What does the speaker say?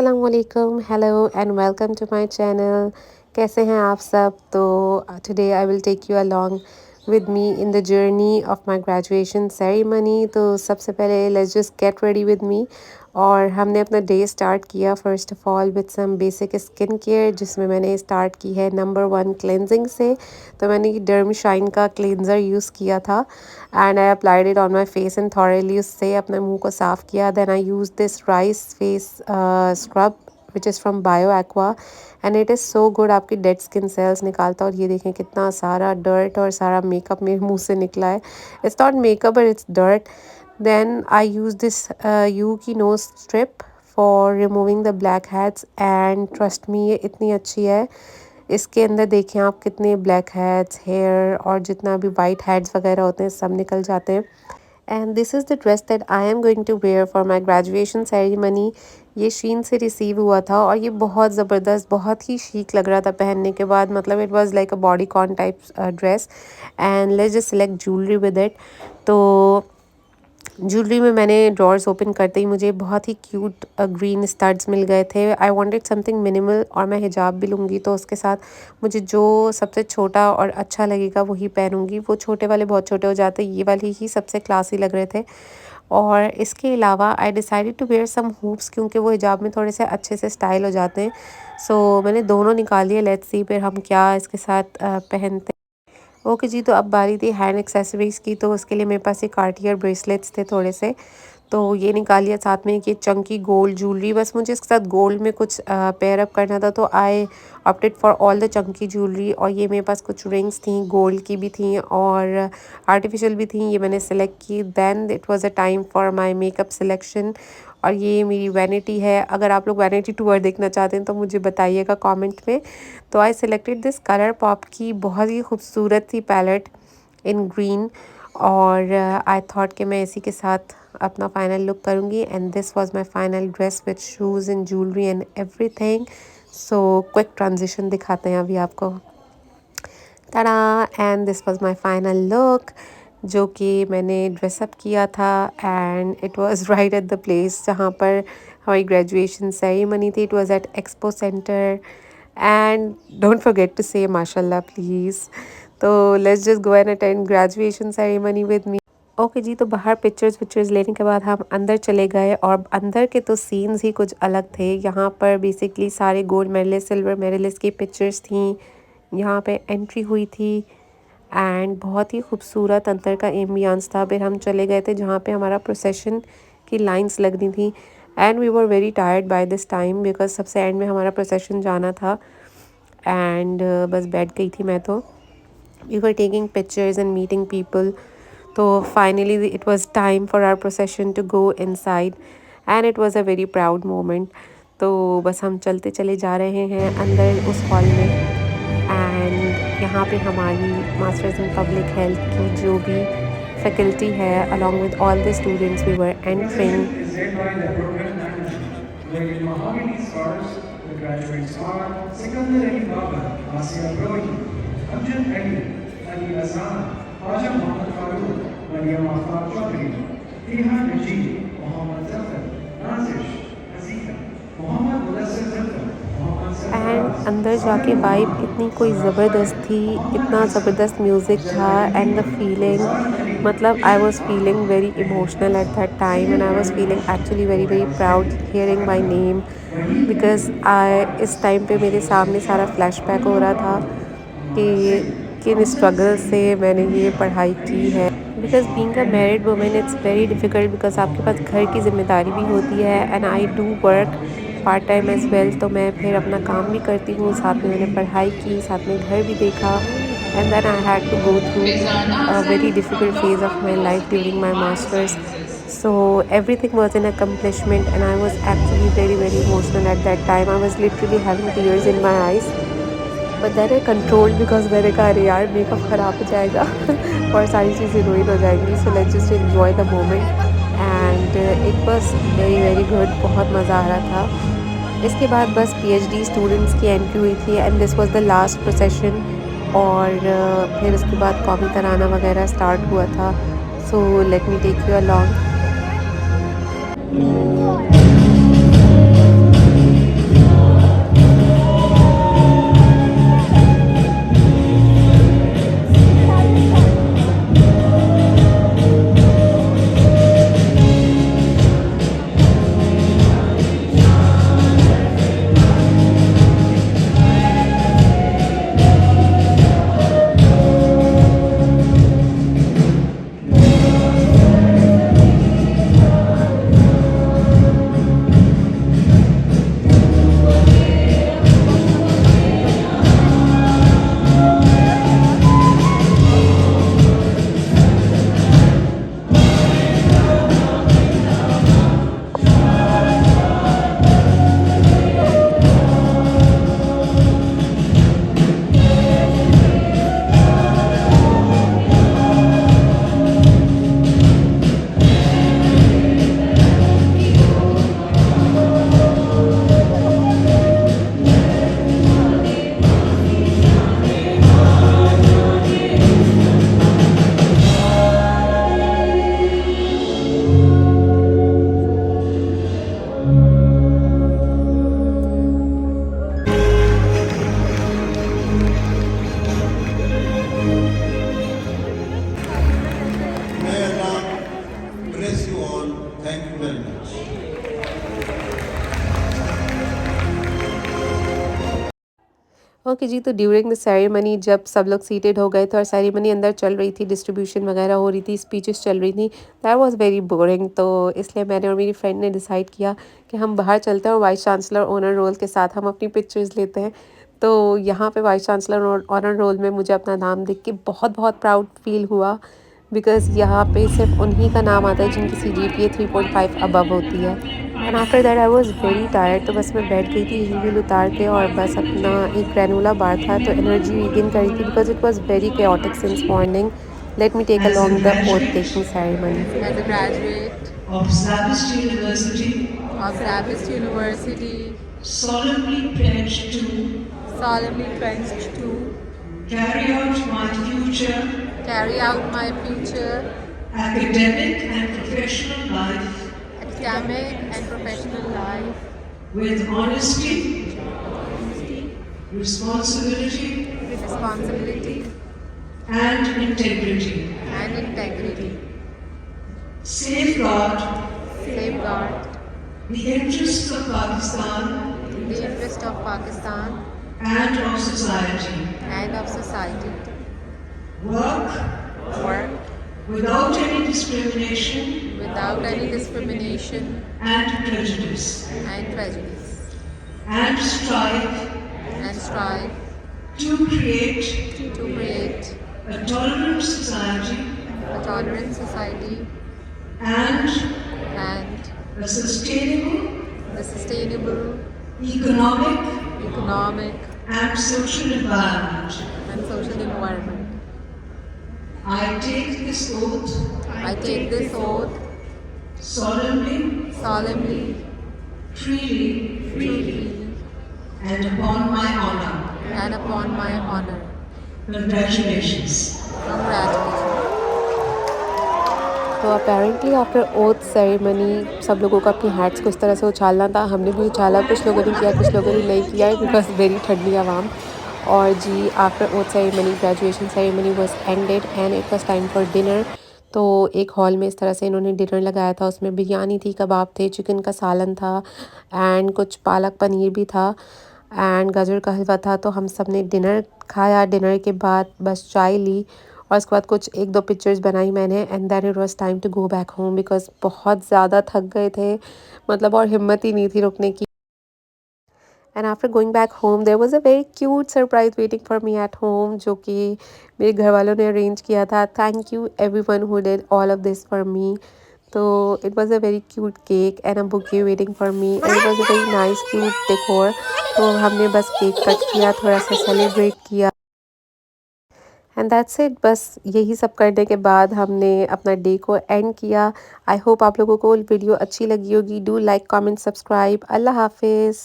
अस्सलामुअलैकुम hello and welcome to my channel. कैसे हैं आप सब? तो today I will take you along with me in the journey of my graduation ceremony. तो सबसे पहले let's just get ready with me. और हमने अपना डे स्टार्ट किया first of all with some basic skin care, जिसमें मैंने start की है नंबर 1 क्लेंजिंग से। तो मैंने डर्म शाइन का क्लेंजर यूज़ किया था and I applied it on my face and thoroughly उससे अपने मुंह को साफ़ किया। Then I use this rice face scrub which is from Bio Aqua and it is so good, आपकी डेड स्किन सेल्स निकालता है। और ये देखें कितना सारा डर्ट और सारा मेकअप मेरे मुंह से निकला है। It's not makeup but it's dirt. Then I use this यू की nose strip for removing the black heads and trust me ये इतनी अच्छी है। इसके अंदर देखें आप कितने ब्लैक हेड्स हेयर और जितना भी वाइट हेड्स वगैरह होते हैं सब निकल जाते हैं। And this is the dress that I am going to wear for my graduation ceremony. ये शीन से रिसीव हुआ था और ये बहुत ज़बरदस्त, बहुत ही शीक लग रहा था पहनने के बाद। मतलब it was like a body con type dress and let's just select jewellery with it. तो ज्वेलरी में मैंने ड्रॉर्स ओपन करते ही मुझे बहुत ही क्यूट ग्रीन स्टड्स मिल गए थे। आई वांटेड समथिंग मिनिमल और मैं हिजाब भी लूँगी तो उसके साथ मुझे जो सबसे छोटा और अच्छा लगेगा वही पहनूँगी। वो छोटे वाले बहुत छोटे हो जाते, ये वाले ही सबसे क्लासी लग रहे थे। और इसके अलावा I decided to wear some hoops, क्योंकि वो हिजाब में थोड़े से अच्छे से स्टाइल हो जाते हैं। सो मैंने दोनों निकाल लिए। लेट्स सी फिर हम क्या इसके साथ पहनते। ओके जी, तो अब बारी थी हैंड एक्सेसरीज़ की। तो उसके लिए मेरे पास ये कार्टियर ब्रेसलेट्स थे थोड़े से, तो ये निकाल लिया। साथ में ये चंकी गोल्ड ज्वेलरी, बस मुझे इसके साथ गोल्ड में कुछ पेयर अप करना था तो I opted for all the Chunky jewellery. और ये मेरे पास कुछ रिंग्स थी, गोल्ड की भी थी और आर्टिफिशियल भी थी, ये मैंने सेलेक्ट की। Then it was a time for my makeup selection. और ये मेरी वैनिटी है। अगर आप लोग वैनिटी टूर देखना चाहते हैं तो मुझे बताइएगा कमेंट में। तो I selected this colour pop की बहुत ही खूबसूरत सी पैलेट इन ग्रीन। और आई थॉट कि मैं इसी के साथ अपना फाइनल लुक करूँगी। And this was my final dress with shoes and jewellery and everything. So quick transition दिखाते हैं अभी आपको। tada, and this was my final look जो कि मैंने ड्रेसअप किया था। And it was right at the place जहाँ पर हमारी ग्रेजुएशन सेरेमनी थी। It was at Expo Centre and don't forget to say माशाल्लाह प्लीज़। तो let's just go and attend graduation ceremony with me. Okay जी, तो बाहर पिक्चर्स लेने के बाद हम अंदर चले गए और अंदर के तो सीन्स ही कुछ अलग थे। यहाँ पर बेसिकली सारे गोल्ड मेडलिस्ट, सिल्वर मेडलिस्ट की पिक्चर्स थी। यहाँ पे एंट्री हुई थी एंड बहुत ही खूबसूरत अंदर का एम्बियंस था। फिर हम चले गए थे जहाँ पे हमारा प्रोसेशन की लाइंस लगनी थी and we were very tired by this time because सबसे एंड में हमारा प्रोसेशन जाना था। एंड बस बैठ गई थी मैं तो। We were taking pictures and meeting people. तो finally it was time for our procession to go inside and it was a very proud moment. तो बस हम चलते चले जा रहे हैं अंदर उस हॉल में। एंड यहाँ पे हमारी मास्टर्स इन पब्लिक हेल्थ की जो भी फैकल्टी है along with all the students we were entering. The graduates are Sikandar Ali Baba, Asya Brohi, Amjad Ali, Ali Azan, Raja Muhammad Farooq, Maryam Aftab Chaudhary, Rehan Najib, Mohammad Zafar, Nazish, Aziza, Mohammad Mudassir Zafar, and अंदर जाके vibe इतनी कोई ज़बरदस्त थी, इतना ज़बरदस्त music था and the feeling, मतलब I was feeling very emotional at that time and I was feeling actually very very proud hearing my name because I इस टाइम पे मेरे सामने सारा फ्लैशबैक हो रहा था कि किन स्ट्रगल से मैंने ये पढ़ाई की है। Because being a married women it's very difficult because आपके पास घर की ज़िम्मेदारी भी होती है and I do work part time as well. तो मैं फिर अपना काम भी करती हूँ, साथ में मैंने पढ़ाई की, साथ में घर भी देखा। And then I had to go through a very difficult phase of my life during my masters. So everything was an accomplishment and I was actually very very emotional at that time. I was literally having tears in my eyes. But then I controlled because मैंने कहा अरे यार makeup ख़राब हो जाएगा और सारी चीज़ें रुइन हो जाएंगी। So let's just enjoy the moment and it was very very good, बहुत मज़ा आ रहा था। इसके बाद बस PhD स्टूडेंट्स की एंट्री हुई थी and this was the last procession. और फिर उसके बाद कौमी तराना वगैरह स्टार्ट हुआ था। So let me take you along. Okay जी, तो ड्यूरिंग द सेरेमनी जब सब लोग सीटेड हो गए थे और सेरेमनी अंदर चल रही थी, डिस्ट्रीब्यूशन वगैरह हो रही थी, स्पीचेस चल रही थी, दैट वाज़ वेरी बोरिंग। तो इसलिए मैंने और मेरी फ्रेंड ने डिसाइड किया कि हम बाहर चलते हैं और वाइस चांसलर ऑनर रोल के साथ हम अपनी पिक्चर्स लेते हैं। तो यहाँ पे वाइस चांसलर ऑनर रोल में मुझे अपना नाम देख के बहुत बहुत प्राउड फील हुआ, बिकॉज़ यहाँ पे सिर्फ उन्हीं का नाम आता है जिनकी CGPA 3.5 अबव होती है। And after that I was very tired, तो बस मैं बैठ गई थी हील वील उतार के और बस अपना एक ग्रैनोला बार था तो एनर्जी रीगेन करी थी, because it was very chaotic since morning. Let me take As a along the oath taking graduate ceremony. As a graduate of Zabist University, of Zabist University, solemnly pledge to solemnly pledge to carry out my future carry out my future academic and professional life academic and professional life with honesty, responsibility, with responsibility and integrity. and integrity, Safeguard safeguard the interests of Pakistan the interest of Pakistan and of society. and of society, Work work without any discrimination without any discrimination and prejudice, and prejudice, and strive and strive to create to create a tolerant society a tolerant society and and a sustainable the sustainable economic economic and social environment. and social environment. I take this oath I take this oath solemnly, solemnly, freely, and upon my honor. and upon my honor. Congratulations. Congratulations. तो apparently after oath ceremony सब लोगों को अपनी hats को इस तरह से उछालना था, हमने भी उछाला, कुछ लोगों ने किया कुछ लोगों ने नहीं किया, बिकॉज वेरी ठंडी आवाम। और जी after oath ceremony graduation ceremony was ended and it was time for dinner. तो एक हॉल में इस तरह से इन्होंने डिनर लगाया था, उसमें बिरयानी थी, कबाब थे, चिकन का सालन था एंड कुछ पालक पनीर भी था एंड गाजर का हलवा था। तो हम सब ने डिनर खाया, डिनर के बाद बस चाय ली और उसके बाद कुछ एक दो पिक्चर्स बनाई मैंने and then it was time to go back home, because बहुत ज़्यादा थक गए थे, मतलब और हिम्मत ही नहीं थी रुकने की। And after going back home there was a very cute surprise waiting for me at home, जो कि मेरे घर वालों ने अरेंज किया था। Thank you everyone who did all of this for me. तो it was a very cute cake and a bouquet waiting for me and it was a very nice cute decor. तो हमने बस cake cut किया, थोड़ा सा celebrate किया and that's it. बस यही सब करने के बाद हमने अपना डे को एंड किया। आई होप आप लोगों को वीडियो अच्छी लगी होगी। Do like, comment, subscribe. अल्लाह हाफिज़।